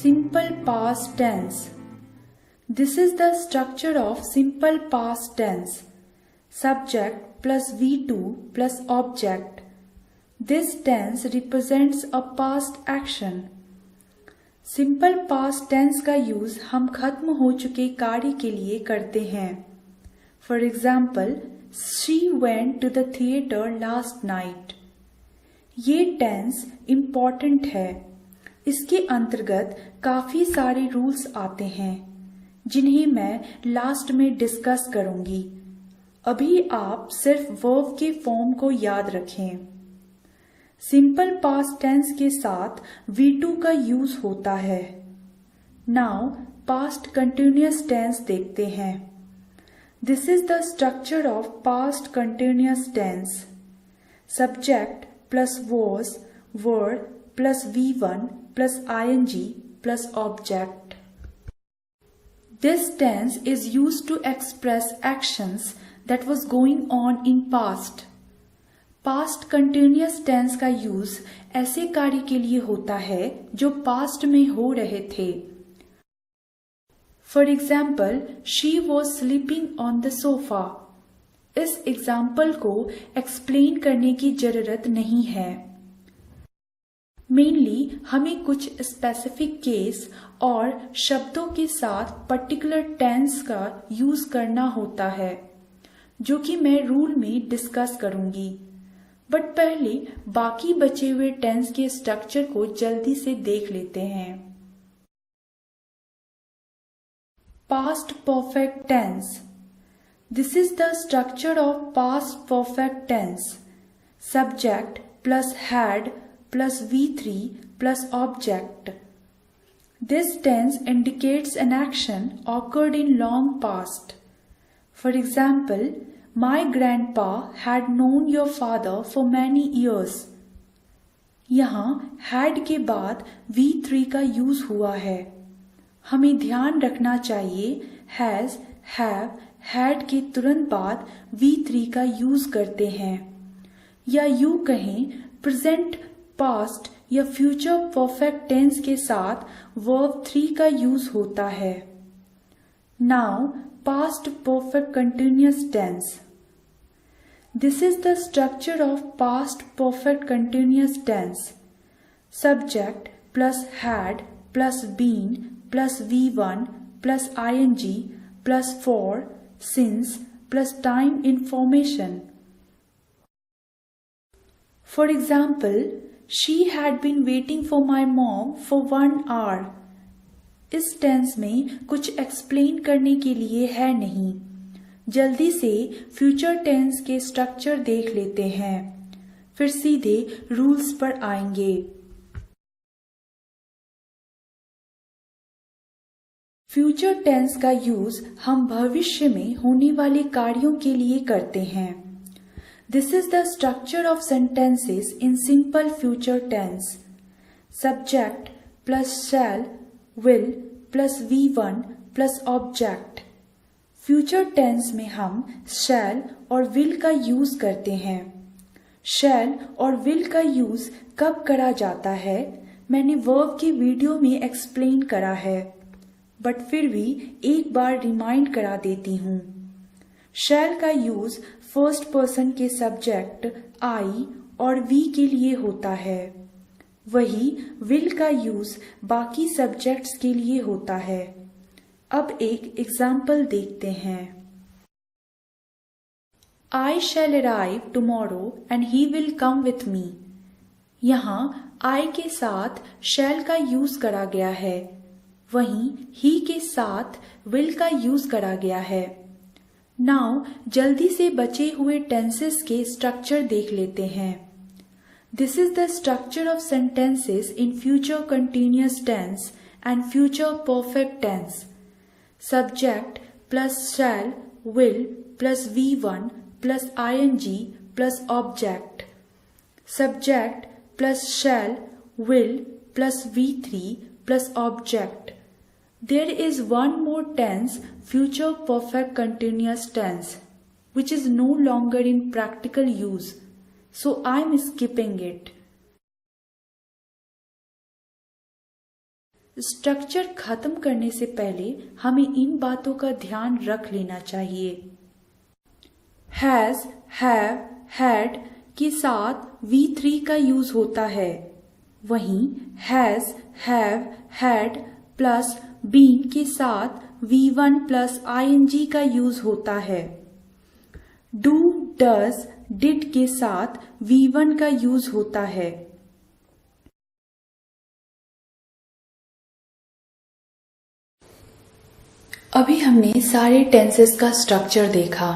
Simple past tense. This is the structure of simple past tense. Subject plus V2 plus object. This tense represents a past action. Simple past tense का use हम खत्म हो चुके कार्य के लिए करते हैं. For example, she went to the theatre last night. ये टेंस इम्पॉर्टेंट है. इसके अंतर्गत काफी सारे रूल्स आते हैं जिन्हें मैं लास्ट में डिस्कस करूंगी. अभी आप सिर्फ वर्ब के फॉर्म को याद रखें. सिंपल पास्ट टेंस के साथ V2 का यूज होता है. नाउ पास्ट कंटिन्यूअस टेंस देखते हैं. This is the structure of past continuous tense. Subject plus was, were plus V1 plus ing plus object. This tense is used to express actions that was going on in past. Past continuous tense का use ऐसे कार्य के लिए होता है जो past में हो रहे थे. For example, she was sleeping on the sofa. इस एग्जाम्पल को एक्सप्लेन करने की जरूरत नहीं है. मेनली हमें कुछ स्पेसिफिक केस और शब्दों के साथ पर्टिकुलर टेंस का यूज करना होता है जो कि मैं रूल में डिस्कस करूंगी. बट पहले बाकी बचे हुए टेंस के स्ट्रक्चर को जल्दी से देख लेते हैं. Past perfect tense. This is the structure of past perfect tense. Subject plus had plus V3 plus object. This tense indicates an action occurred in long past. For example, my grandpa had known your father for many years. यहाँ had के बाद V3 का use हुआ है. हमें ध्यान रखना चाहिए has, have, had के तुरंत बाद V3 का यूज करते हैं. या यूं कहें, प्रेजेंट पास्ट या फ्यूचर परफेक्ट टेंस के साथ वर्ब 3 का यूज होता है. Now past perfect continuous tense. This is the structure of past perfect continuous tense. Subject plus had plus been plus V1 plus ing plus for, since plus time information. For example, she had been waiting for my mom for 1 hour. इस tense में कुछ explain करने के लिए है नहीं. जल्दी से फ्यूचर टेंस के स्ट्रक्चर देख लेते हैं, फिर सीधे रूल्स पर आएंगे. फ्यूचर टेंस का यूज हम भविष्य में होने वाले कार्यों के लिए करते हैं. This is the structure of sentences in simple future tense. Subject plus shall, will plus V1 plus object. Future tense में हम shall और will का यूज करते हैं. shall और will का यूज कब करा जाता है मैंने verb की वीडियो में एक्सप्लेन करा है, बट फिर भी एक बार रिमाइंड करा देती हूँ. shall का यूज फर्स्ट पर्सन के सब्जेक्ट आई और वी के लिए होता है. वही विल का यूज बाकी सब्जेक्ट्स के लिए होता है. अब एक एग्जाम्पल देखते हैं. I shall arrive tomorrow and he will come with me. यहाँ I के साथ shall का यूज करा गया है, वहीं he के साथ will का यूज करा गया है. नाउ जल्दी से बचे हुए टेंसेस के स्ट्रक्चर देख लेते हैं. This is the structure of sentences in future continuous tense and future perfect tense. Subject plus shall, will plus V1 plus ing plus object. Subject plus shall, will plus V3 plus object. There is one more tense, future perfect continuous tense, which is no longer in practical use, so I am skipping it. Structure खत्म करने से पहले हमें इन बातों का ध्यान रख लेना चाहिए। हैज, हैव, हैड के साथ V3 का यूज होता है। वहीं has, have, had plus been के साथ V1 प्लस ing का यूज होता है। डू, डज, डिड के साथ V1 का यूज होता है। अभी हमने सारे टेंसेस का स्ट्रक्चर देखा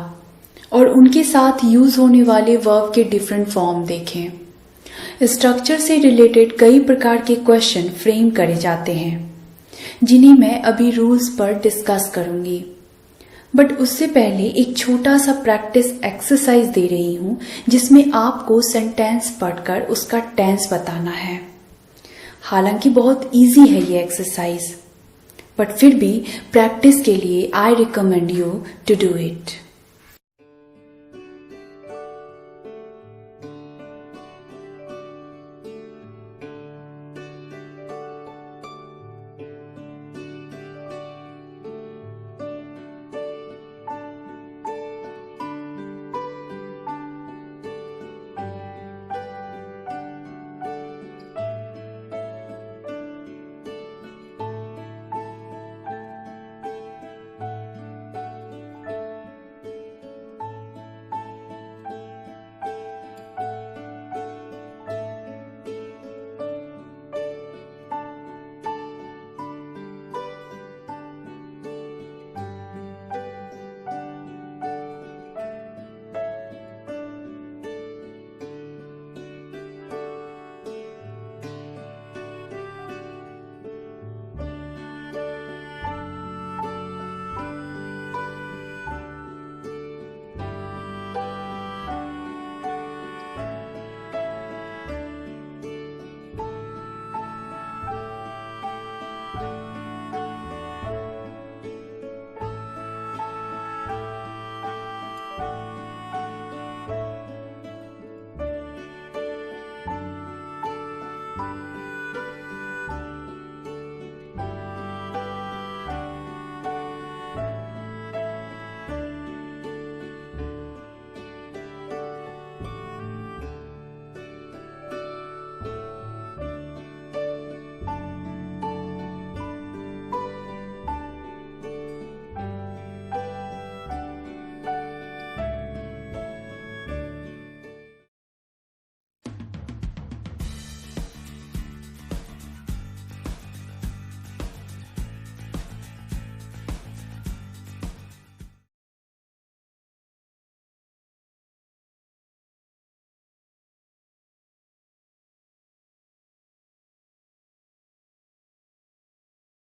और उनके साथ यूज होने वाले वर्ब के डिफरेंट फॉर्म देखें। स्ट्रक्चर से रिलेटेड कई प्रकार के क्वेश्चन फ्रेम करे जाते हैं जिन्हें मैं अभी रूल्स पर डिस्कस करूंगी, बट उससे पहले एक छोटा सा प्रैक्टिस एक्सरसाइज दे रही हूं जिसमें आपको सेंटेंस पढ़कर उसका टेंस बताना है। हालांकि बहुत इजी है ये एक्सरसाइज, बट फिर भी प्रैक्टिस के लिए I recommend you to do it.